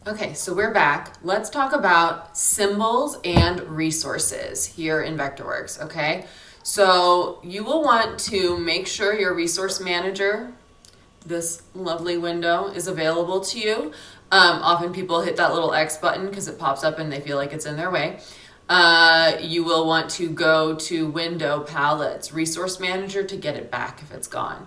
Okay, so we're back. Let's talk about symbols and resources here in Vectorworks, okay? So you will want to make sure your resource manager, this lovely window, is available to you. Often people hit that little X button because it pops up and they feel like it's in their way. You will want to go to Window, Palettes, Resource Manager to get it back if it's gone.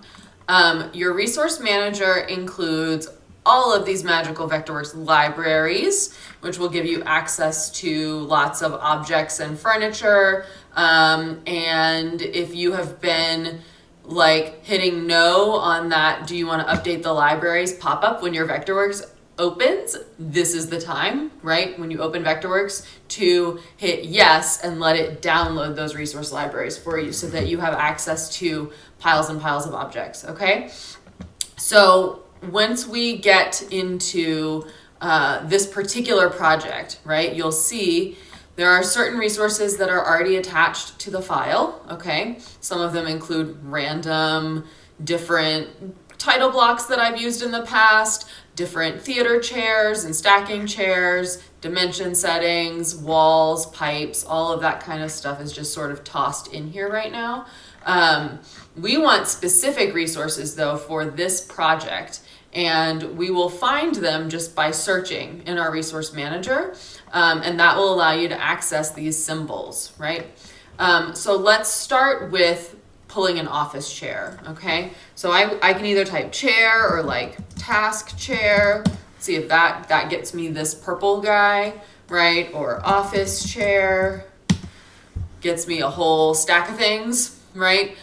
Your resource manager includes all of these magical Vectorworks libraries, which will give you access to lots of objects and furniture. And if you have been like hitting no on that, do you want to update the libraries pop up when your Vectorworks opens, this is the time, right? When you open Vectorworks to hit yes and let it download those resource libraries for you so that you have access to piles and piles of objects, okay? So once we get into this particular project, right, you'll see there are certain resources that are already attached to the file, okay? Some of them include random, different title blocks that I've used in the past, different theater chairs and stacking chairs, dimension settings, walls, pipes, all of that kind of stuff is just sort of tossed in here right now. We want specific resources though for this project, and we will find them just by searching in our resource manager, and that will allow you to access these symbols, right? So let's start with pulling an office chair, okay? So I can either type chair or like task chair. Let's see if that gets me this purple guy, right? Or office chair gets me a whole stack of things, right?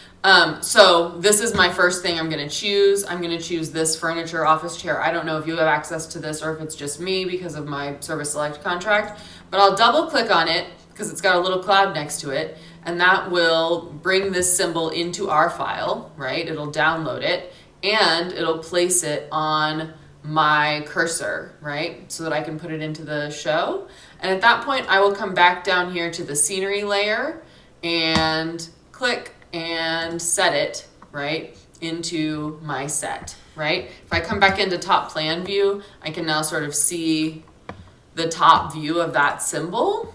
So this is my first thing I'm gonna choose. I'm gonna choose this furniture office chair. I don't know if you have access to this or if it's just me because of my Service Select contract, but I'll double click on it because it's got a little cloud next to it, and that will bring this symbol into our file, right? It'll download it and it'll place it on my cursor, right? So that I can put it into the show. And at that point, I will come back down here to the scenery layer and click and set it, right, into my set, right? If I come back into top plan view, I can now sort of see the top view of that symbol.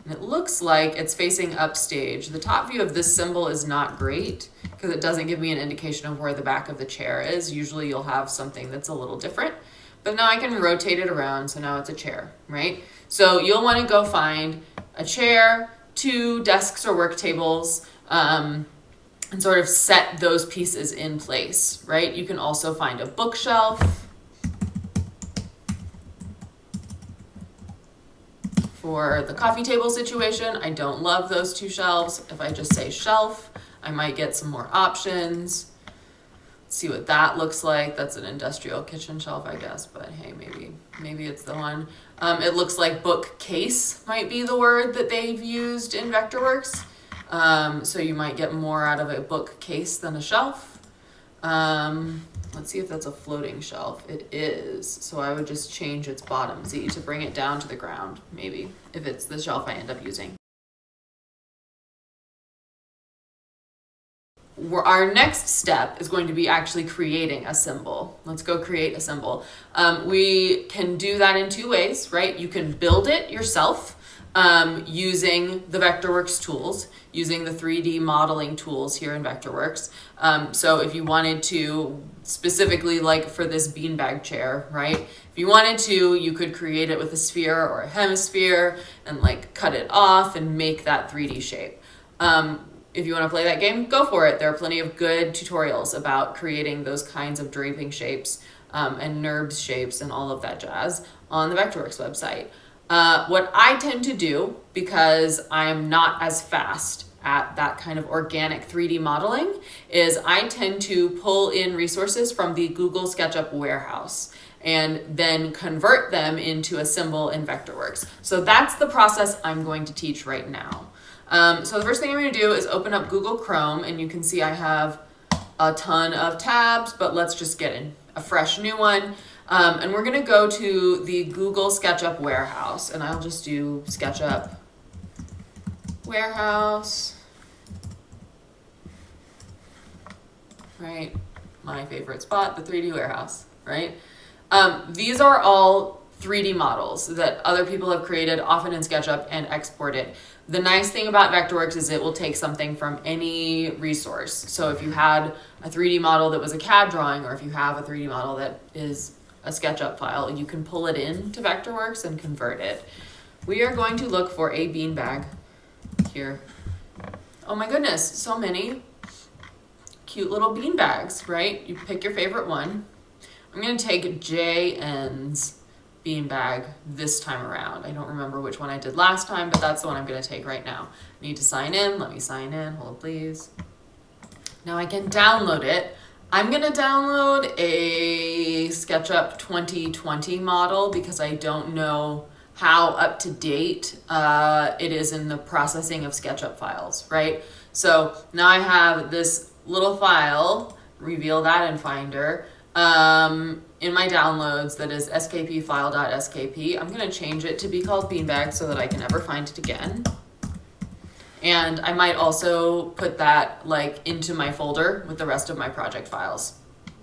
And it looks like it's facing upstage. The top view of this symbol is not great because it doesn't give me an indication of where the back of the chair is. Usually you'll have something that's a little different, but now I can rotate it around, so now it's a chair, right? So you'll want to go find a chair, 2 desks or work tables, and sort of set those pieces in place, right? You can also find a bookshelf for the coffee table situation. I don't love those 2 shelves. If I just say shelf, I might get some more options. Let's see what that looks like. That's an industrial kitchen shelf, I guess, but hey, maybe it's the one. It looks like bookcase might be the word that they've used in Vectorworks. So you might get more out of a bookcase than a shelf. Let's see if that's a floating shelf. It is. So I would just change its bottom Z to bring it down to the ground, maybe, if it's the shelf I end up using. Our next step is going to be actually creating a symbol. Let's go create a symbol. We can do that in 2 ways, right? You can build it yourself using the Vectorworks tools, using the 3D modeling tools here in Vectorworks. So if you wanted to, specifically like for this beanbag chair, right? If you wanted to, you could create it with a sphere or a hemisphere and like cut it off and make that 3D shape. If you want to play that game, go for it. There are plenty of good tutorials about creating those kinds of draping shapes and NURBS shapes and all of that jazz on the Vectorworks website. What I tend to do, because I'm not as fast at that kind of organic 3D modeling, is I tend to pull in resources from the Google Sketchup warehouse and then convert them into a symbol in Vectorworks. So that's the process I'm going to teach right now. So the first thing I'm going to do is open up Google Chrome, and you can see I have a ton of tabs, but let's just get in a fresh new one. And we're going to go to the Google Sketchup warehouse, and I'll just do Sketchup warehouse, right? My favorite spot, the 3D warehouse, right? These are all 3D models that other people have created, often in SketchUp, and exported. The nice thing about Vectorworks is it will take something from any resource. So if you had a 3D model that was a CAD drawing, or if you have a 3D model that is a SketchUp file, you can pull it into Vectorworks and convert it. We are going to look for a beanbag here. Oh my goodness, so many cute little bean bags, right? You pick your favorite one. I'm going to take JN's bean bag this time around. I don't remember which one I did last time, but that's the one I'm going to take right now. I need to sign in. Let me sign in. Hold on, please. Now I can download it. I'm going to download a SketchUp 2020 model because I don't know how up to date it is in the processing of SketchUp files, right? So now I have this little file, reveal that in Finder, in my downloads that is skpfile.skp. I'm going to change it to be called beanbag so that I can never find it again. And I might also put that like into my folder with the rest of my project files.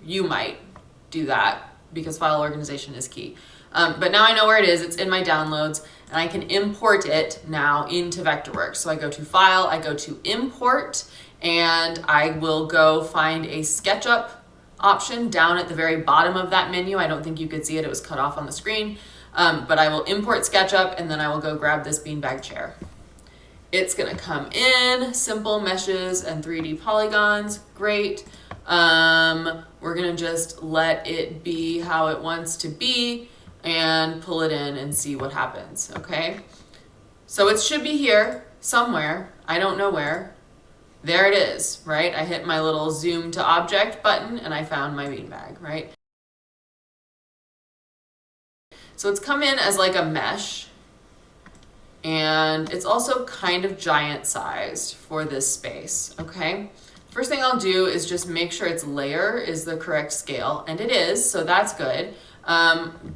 You might do that because file organization is key. But now I know where it is. It's in my downloads, and I can import it now into Vectorworks. So I go to File, I go to Import, and I will go find a SketchUp option down at the very bottom of that menu. I don't think you could see it. It was cut off on the screen. But I will import SketchUp, and then I will go grab this beanbag chair. It's going to come in, simple meshes and 3D polygons. Great. We're going to just let it be how it wants to be and pull it in and see what happens, okay? So it should be here somewhere. I don't know where. There it is, right? I hit my little zoom to object button and I found my beanbag, right? So it's come in as like a mesh, and it's also kind of giant sized for this space, okay? First thing I'll do is just make sure its layer is the correct scale, and it is, so that's good.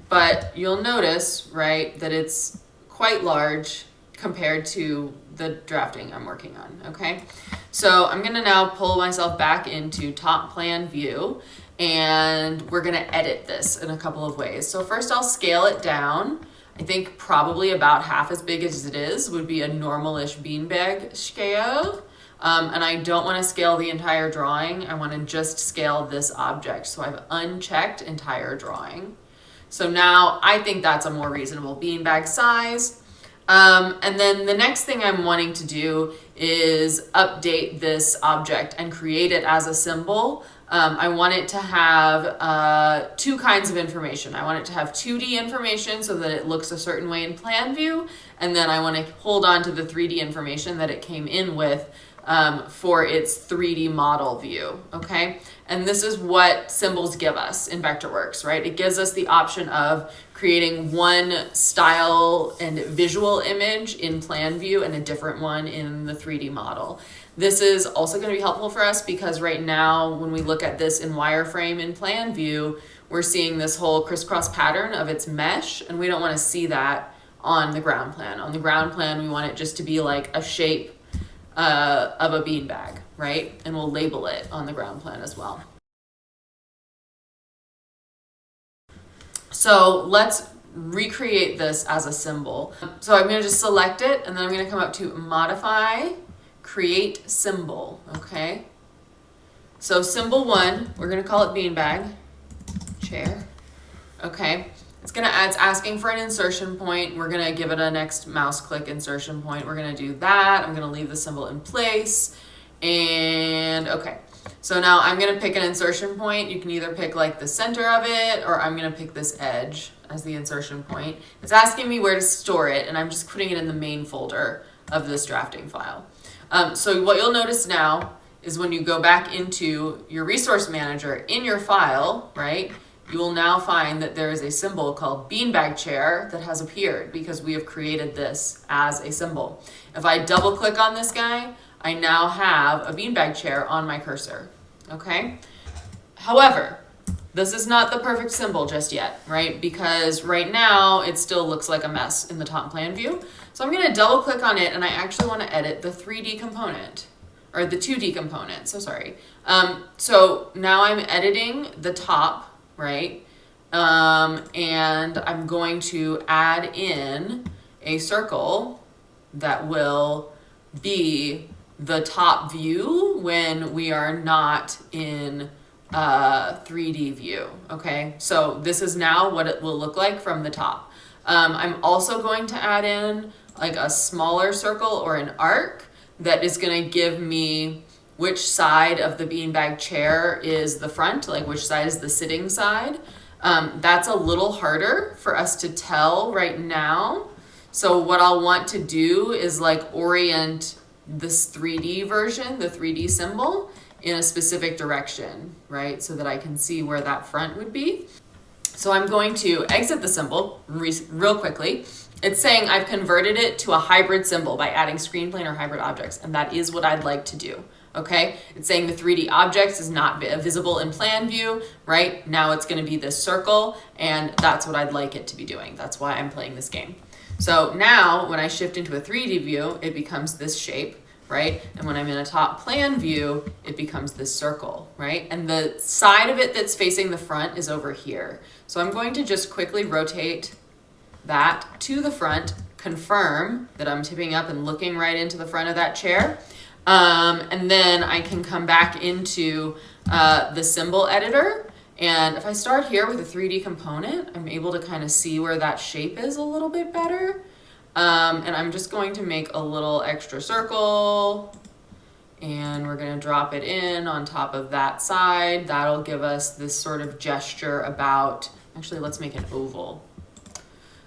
But you'll notice, right, that it's quite large compared to the drafting I'm working on, okay? So I'm gonna now pull myself back into top plan view, and we're gonna edit this in a couple of ways. So first I'll scale it down. I think probably about half as big as it is would be a normal-ish beanbag scale. And I don't want to scale the entire drawing. I want to just scale this object. So I've unchecked entire drawing. So now I think that's a more reasonable beanbag size. And then the next thing I'm wanting to do is update this object and create it as a symbol. I want it to have two kinds of information. I want it to have 2D information so that it looks a certain way in plan view. And then I want to hold on to the 3D information that it came in with for its 3D model view, okay? And this is what symbols give us in Vectorworks, right? It gives us the option of creating one style and visual image in plan view and a different one in the 3D model. This is also going to be helpful for us because right now when we look at this in wireframe in plan view, we're seeing this whole crisscross pattern of its mesh, and we don't want to see that on the ground plan. On the ground plan, we want it just to be like a shape of a beanbag, right? And we'll label it on the ground plan as well. So let's recreate this as a symbol. So I'm going to just select it, and then I'm going to come up to Modify, Create Symbol, okay? So symbol 1, we're going to call it beanbag, chair, okay? It's asking for an insertion point. We're gonna give it a next mouse click insertion point. We're gonna do that. I'm gonna leave the symbol in place. And okay, so now I'm gonna pick an insertion point. You can either pick like the center of it, or I'm gonna pick this edge as the insertion point. It's asking me where to store it, and I'm just putting it in the main folder of this drafting file. So what you'll notice now is when you go back into your resource manager in your file, right? You will now find that there is a symbol called beanbag chair that has appeared because we have created this as a symbol. If I double click on this guy, I now have a beanbag chair on my cursor, okay? However, this is not the perfect symbol just yet, right? Because right now it still looks like a mess in the top plan view. So I'm gonna double click on it, and I actually wanna edit the 3D component, or the 2D component, so sorry. So now I'm editing the top, right? And I'm going to add in a circle that will be the top view when we are not in 3D view, okay? So this is now what it will look like from the top. I'm also going to add in like a smaller circle or an arc that is gonna give me which side of the beanbag chair is the front, like which side is the sitting side. That's a little harder for us to tell right now. So what I'll want to do is like orient this 3D version, the 3D symbol, in a specific direction, right? So that I can see where that front would be. So I'm going to exit the symbol real quickly. It's saying I've converted it to a hybrid symbol by adding screen plane or hybrid objects, and that is what I'd like to do, okay? It's saying the 3D objects is not visible in plan view, right? Now it's gonna be this circle, and that's what I'd like it to be doing. That's why I'm playing this game. So now when I shift into a 3D view, it becomes this shape, right? And when I'm in a top plan view, it becomes this circle, right? And the side of it that's facing the front is over here. So I'm going to just quickly rotate that to the front, confirm that I'm tipping up and looking right into the front of that chair. And then I can come back into the symbol editor. And if I start here with a 3D component, I'm able to kind of see where that shape is a little bit better. And I'm just going to make a little extra circle, and we're going to drop it in on top of that side. That'll give us this sort of gesture about, actually let's make an oval.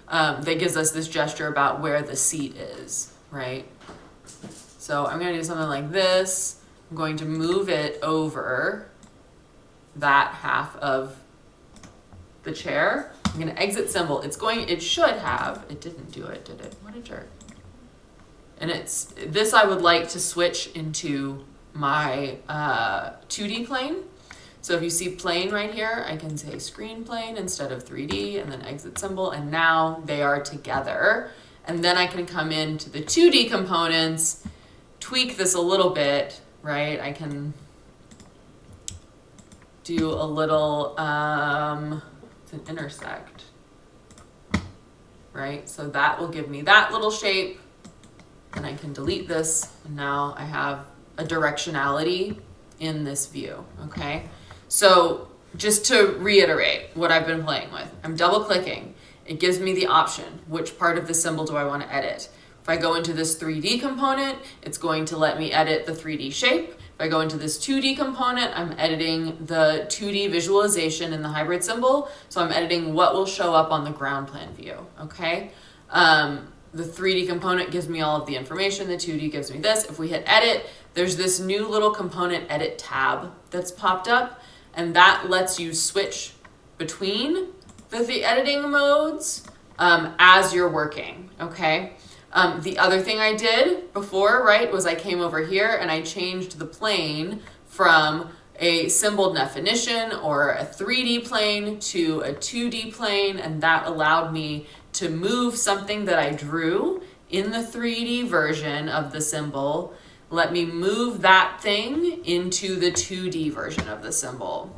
That gives us this gesture about where the seat is, right? So I'm going to do something like this. I'm going to move it over that half of the chair. I'm going to exit symbol. It should have, it didn't do it, did it? What a jerk. And this I would like to switch into my 2D plane. So if you see plane right here, I can say screen plane instead of 3D and then exit symbol, and now they are together. And then I can come into the 2D components, tweak this a little bit, right? I can do a little, it's an intersect, right? So that will give me that little shape, and I can delete this, and now I have a directionality in this view, okay? So just to reiterate what I've been playing with, I'm double clicking. It gives me the option, which part of the symbol do I want to edit? If I go into this 3D component, it's going to let me edit the 3D shape. If I go into this 2D component, I'm editing the 2D visualization in the hybrid symbol. So I'm editing what will show up on the ground plan view, okay? The 3D component gives me all of the information. The 2D gives me this. If we hit edit, there's this new little component edit tab that's popped up, and that lets you switch between the editing modes as you're working, okay? The other thing I did before, right, was I came over here and I changed the plane from a symbol definition or a 3D plane to a 2D plane, and that allowed me to move something that I drew in the 3D version of the symbol. Let me move that thing into the 2D version of the symbol.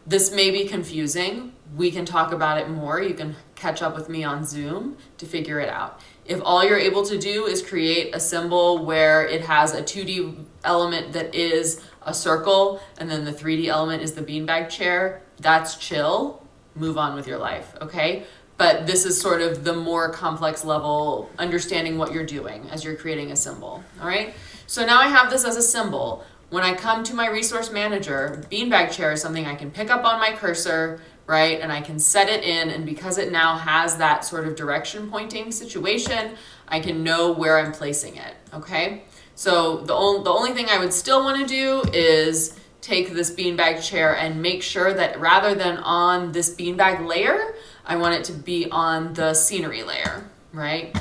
This may be confusing. We can talk about it more. You can catch up with me on Zoom to figure it out. If all you're able to do is create a symbol where it has a 2D element that is a circle and then the 3D element is the beanbag chair, that's chill. Move on with your life, okay? But this is sort of the more complex level, understanding what you're doing as you're creating a symbol, all right? So now I have this as a symbol. When I come to my resource manager, beanbag chair is something I can pick up on my cursor, right? And I can set it in, and because it now has that sort of direction pointing situation, I can know where I'm placing it, okay? So the only thing I would still want to do is take this beanbag chair and make sure that rather than on this beanbag layer, I want it to be on the scenery layer, right?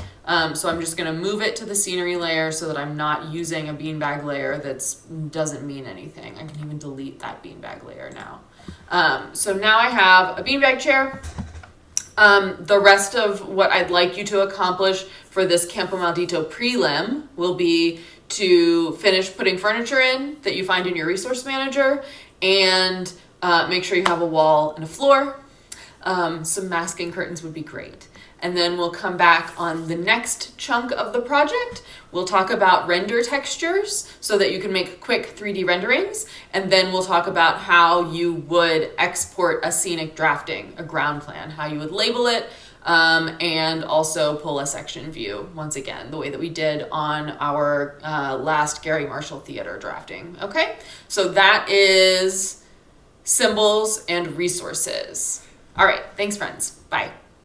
So I'm just gonna move it to the scenery layer so that I'm not using a beanbag layer that doesn't mean anything. I can even delete that beanbag layer now. So now I have a beanbag chair. The rest of what I'd like you to accomplish for this Campo Maldito prelim will be to finish putting furniture in that you find in your resource manager, and make sure you have a wall and a floor. some masking curtains would be great. And then we'll come back on the next chunk of the project. We'll talk about render textures so that you can make quick 3D renderings. And then we'll talk about how you would export a scenic drafting, a ground plan, how you would label it, and also pull a section view, once again, the way that we did on our last Gary Marshall Theater drafting. Okay, so that is symbols and resources. All right, thanks friends, bye.